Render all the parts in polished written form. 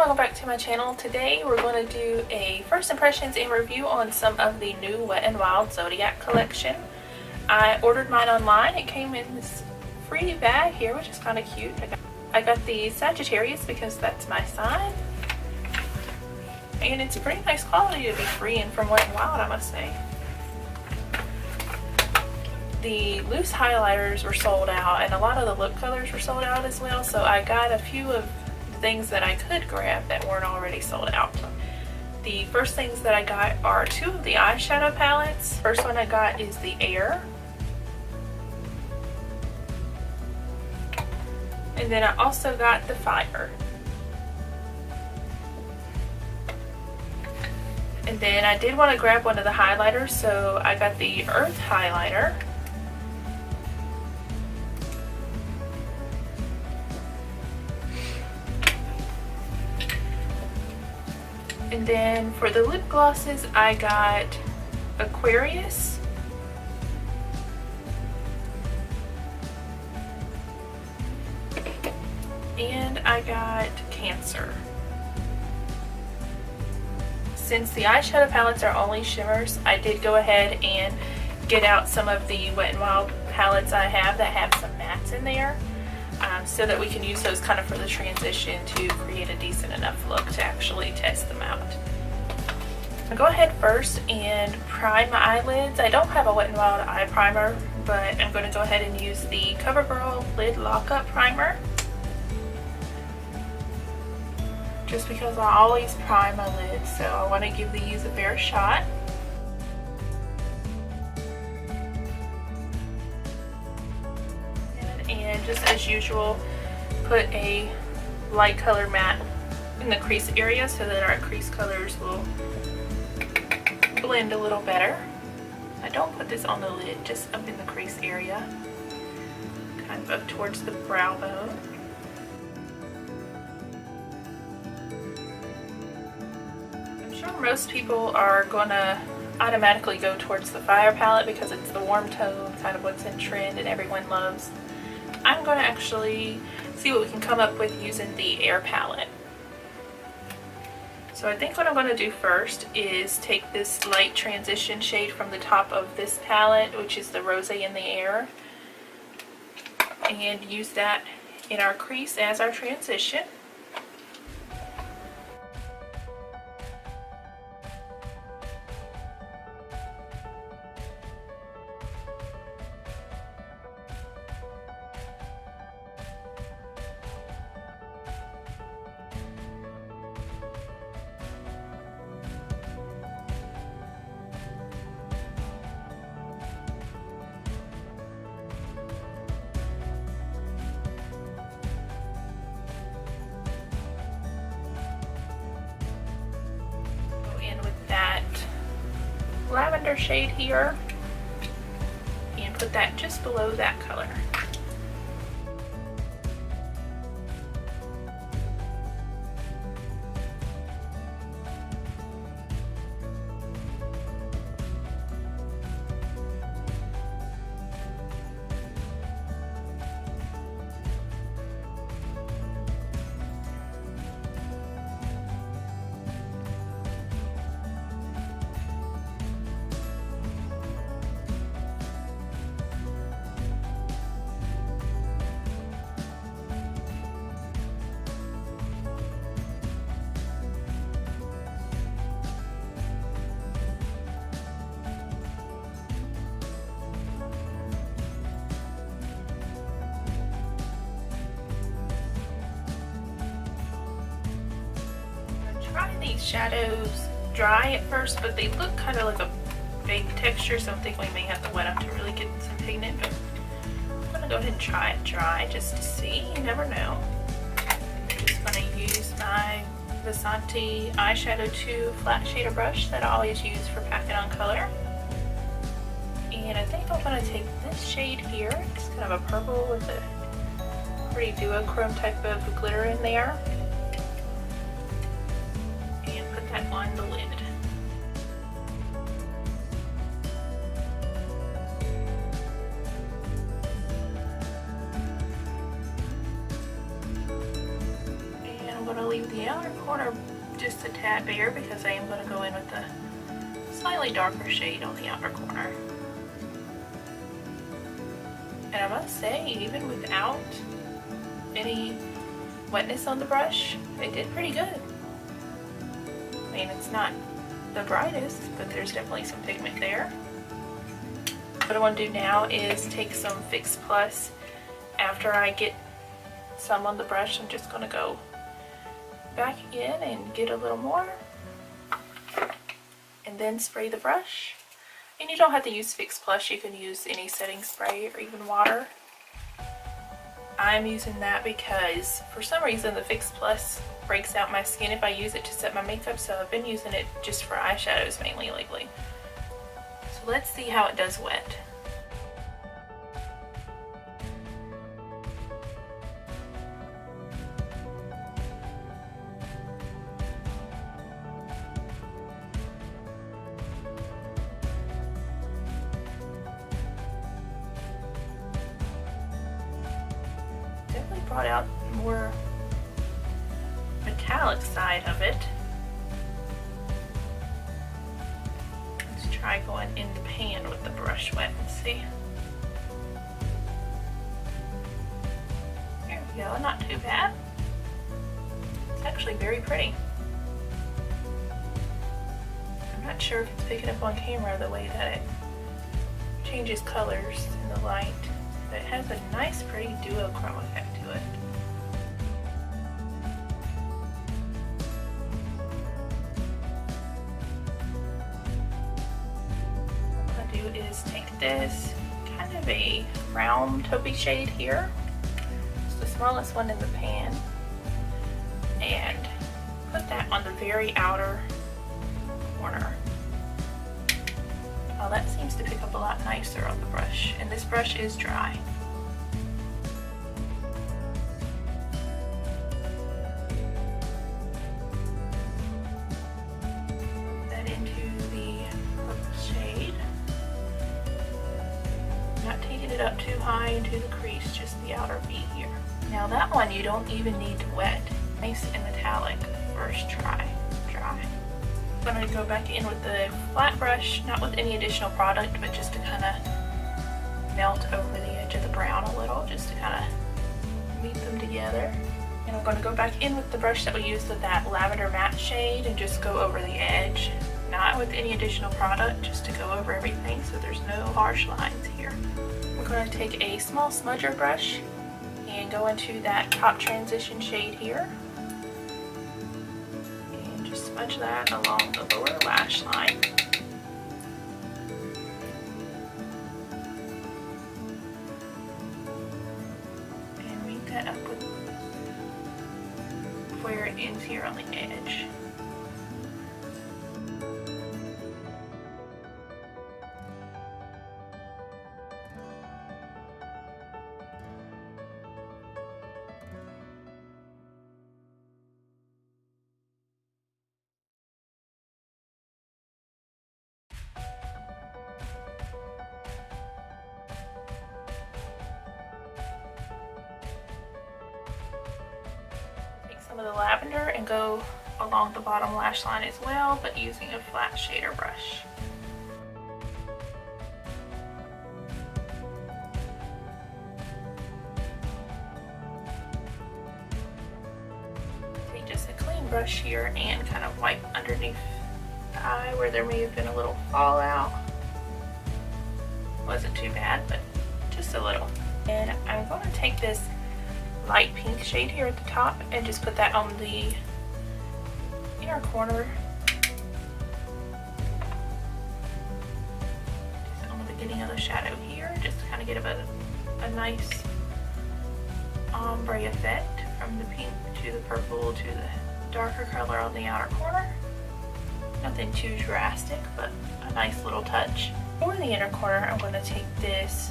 welcome back to my channel. Today we're going to do a first impressions and review on some of the new Wet n Wild Zodiac Collection. I ordered mine online. It came in this free bag here, which is kind of cute. I got the Sagittarius because that's my sign. And it's pretty nice quality to be free and from Wet n Wild, I must say. The loose highlighters were sold out and a lot of the lip colors were sold out as well, so I got a few of the things that I could grab that weren't already sold out. The first things that I got are two of the eyeshadow palettes. First one I got is the Air. And then I also got the Fire. And then I did want to grab one of the highlighters, so I got the Earth highlighter. And then for the lip glosses, I got Aquarius. And I got Cancer. Since the eyeshadow palettes are only shimmers, I did go ahead and get out some of the Wet n Wild palettes I have that have some mattes in there. So that we can use those kind of for the transition to create a decent enough look to actually test them out. I'll go ahead first and prime my eyelids. I don't have a Wet n Wild eye primer, but I'm going to go ahead and use the CoverGirl Lid Lockup Primer. Just because I always prime my lids, so I want to give these a fair shot. And just as usual, put a light color matte in the crease area so that our crease colors will blend a little better. I don't put this on the lid, just up in the crease area, kind of up towards the brow bone. I'm sure most people are going to automatically go towards the Fire palette because it's the warm tone, kind of what's in trend and everyone loves. I'm going to actually see what we can come up with using the Air palette. So I think what I'm going to do first is take this light transition shade from the top of this palette, which is the Rose in the Air, and use that in our crease as our transition. That lavender shade here and put that just below that color. These shadows dry at first, but they look kind of like a fake texture, so I think we may have to wet them to really get some pigment, but I'm going to go ahead and try it dry just to see. You never know. I'm just going to use my Vasanti Eyeshadow 2 flat shader brush that I always use for packing on color. And I think I'm going to take this shade here. It's kind of a purple with a pretty duochrome type of glitter in there. On the lid. going to leave the outer corner just a tad bare because I am going to go in with a slightly darker shade on the outer corner. And I must say, even without any wetness on the brush, it did pretty good. I mean, it's not the brightest, but there's definitely some pigment there. What I want to do now is take some Fix Plus. After I get some on the brush, I'm just going to go back in and get a little more and then spray the brush. And you don't have to use Fix Plus, you can use any setting spray or even water. I'm using that because for some reason the Fix Plus breaks out my skin if I use it to set my makeup, so I've been using it just for eyeshadows mainly lately. So let's see how it does wet. Brought out more metallic side of it. Let's try going in the pan with the brush wet and see. There we go, not too bad. It's actually very pretty. I'm not sure if it's picking up on camera the way that it changes colors in the light. But it has a nice pretty duochrome effect to it. What I'm going to do is take this kind of a brown taupey shade here. It's the smallest one in the pan. And put that on the very outer corner. Well, that seems to pick up a lot nicer on the brush, and this brush is dry. Put that into the purple shade. Not taking it up too high into the crease, just the outer V here. Now that one you don't even need to wet. Nice and metallic first try. Dry. I'm going to go back in with the flat brush, not with any additional product, but just to kind of melt over the edge of the brown a little, just to kind of meet them together. And I'm going to go back in with the brush that we used with that lavender matte shade and just go over the edge, not with any additional product, just to go over everything so there's no harsh lines here. We're going to take a small smudger brush and go into that top transition shade here. Smudge that along the lower lash line. And meet that up with where it ends here on the edge. Some of the lavender and go along the bottom lash line as well, but using a flat shader brush. Take just a clean brush here and kind of wipe underneath the eye where there may have been a little fallout. Wasn't too bad, but just a little. And I'm going to take this light pink shade here at the top and just put that on the inner corner, just on the beginning of the shadow here, just to kind of get a nice ombre effect from the pink to the purple to the darker color on the outer corner. Nothing too drastic, but a nice little touch. For the inner corner, I'm going to take this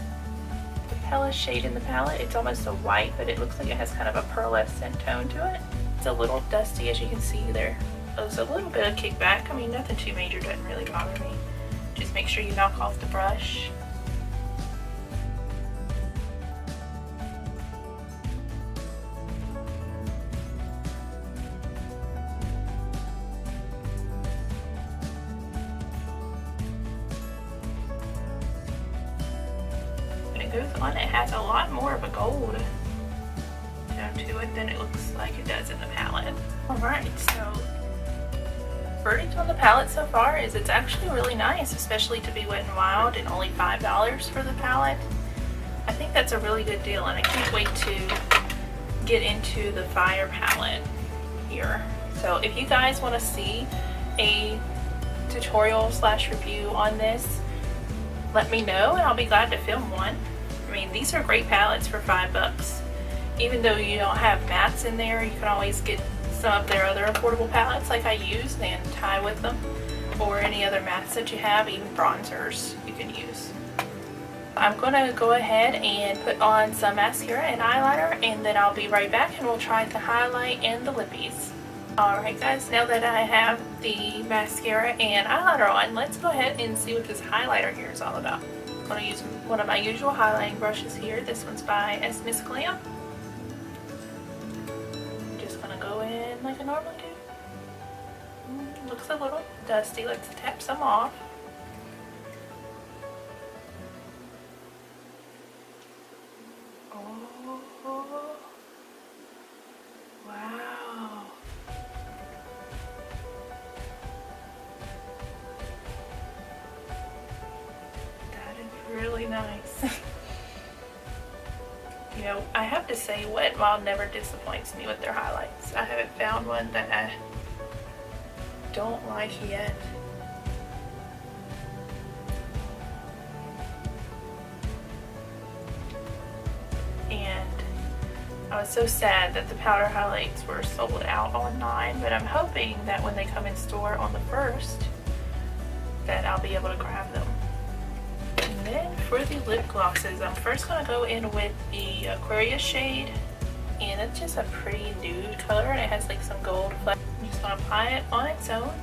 Palace shade in the palette. It's almost a white, but it looks like it has kind of a pearlescent tone to it. It's a little dusty, as you can see there. There's a little bit of kickback. I mean, nothing too major, doesn't really bother me. Just make sure you knock off the brush. goes on, it has a lot more of a gold tone to it than it looks like it does in the palette. Alright, so verdict on the palette so far is it's actually really nice, especially to be Wet n Wild and only $5 for the palette. I think that's a really good deal, and I can't wait to get into the Fire palette here. So if you guys want to see a tutorial / review on this, let me know and I'll be glad to film one. I mean, these are great palettes for $5. Even though you don't have mattes in there, you can always get some of their other affordable palettes like I use and tie with them, or any other mattes that you have, even bronzers you can use. I'm going to go ahead and put on some mascara and eyeliner, and then I'll be right back and we'll try the highlight and the lippies. Alright guys, now that I have the mascara and eyeliner on, let's go ahead and see what this highlighter here is all about. I'm going to use one of my usual highlighting brushes here. This one's by Miss Glam. I'm just going to go in like I normally do. Looks a little dusty. Let's tap some off. Really nice. You know, I have to say Wet n Wild never disappoints me with their highlights. I haven't found one that I don't like yet. And I was so sad that the powder highlights were sold out online, but I'm hoping that when they come in store on the 1st that I'll be able to grab them. And then for the lip glosses, I'm first going to go in with the Aquarius shade, and it's just a pretty nude color and it has like some gold flecks. I'm just going to apply it on its own.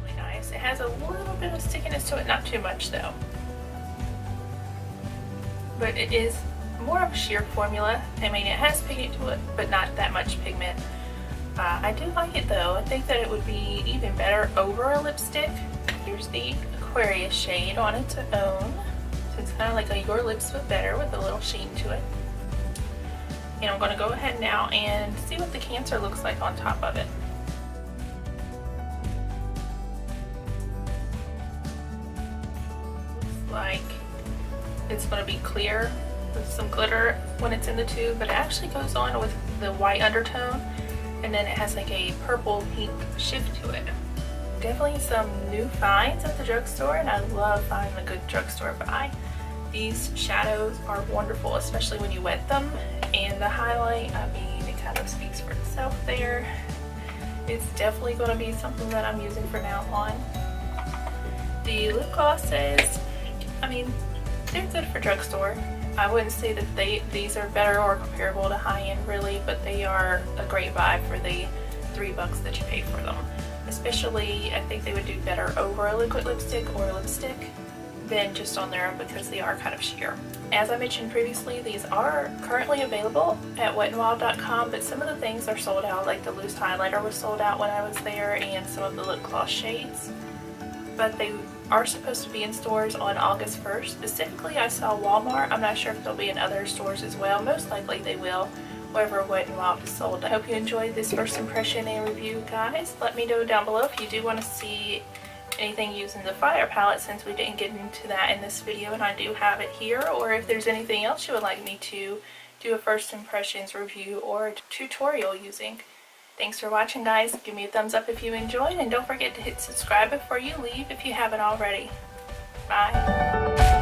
Really nice. It has a little bit of stickiness to it, not too much though. But it is more of a sheer formula. I mean, it has pigment to it, but not that much pigment. I do like it though. I think that it would be even better over a lipstick. Here's the Aquarius shade on its own. So it's kind of like a Your Lips But Better with a little sheen to it. And I'm going to go ahead now and see what the Cancer looks like on top of it. Looks like it's going to be clear with some glitter when it's in the tube, but it actually goes on with the white undertone, and then it has like a purple pink shift to it. Definitely some new finds at the drugstore, and I love finding a good drugstore buy. These shadows are wonderful, especially when you wet them, and the highlight, I mean, it kind of speaks for itself there. It's definitely going to be something that I'm using from now on. The lip glosses, I mean, they're good for drugstore. I wouldn't say that these are better or comparable to high-end really, but they are a great buy for the $3 that you pay for them. Especially, I think they would do better over a liquid lipstick or lipstick than just on their own because they are kind of sheer. As I mentioned previously, these are currently available at wetnwild.com, but some of the things are sold out, like the loose highlighter was sold out when I was there, and some of the lip gloss shades. But they are supposed to be in stores on August 1st. Specifically, I saw Walmart. I'm not sure if they'll be in other stores as well. Most likely they will, wherever Wet n Wild is sold. I hope you enjoyed this first impression and review, guys. Let me know down below if you do want to see anything using the Fire palette, since we didn't get into that in this video and I do have it here, or if there's anything else you would like me to do a first impressions review or a tutorial using. Thanks for watching, guys. Give me a thumbs up if you enjoyed, and don't forget to hit subscribe before you leave if you haven't already. Bye.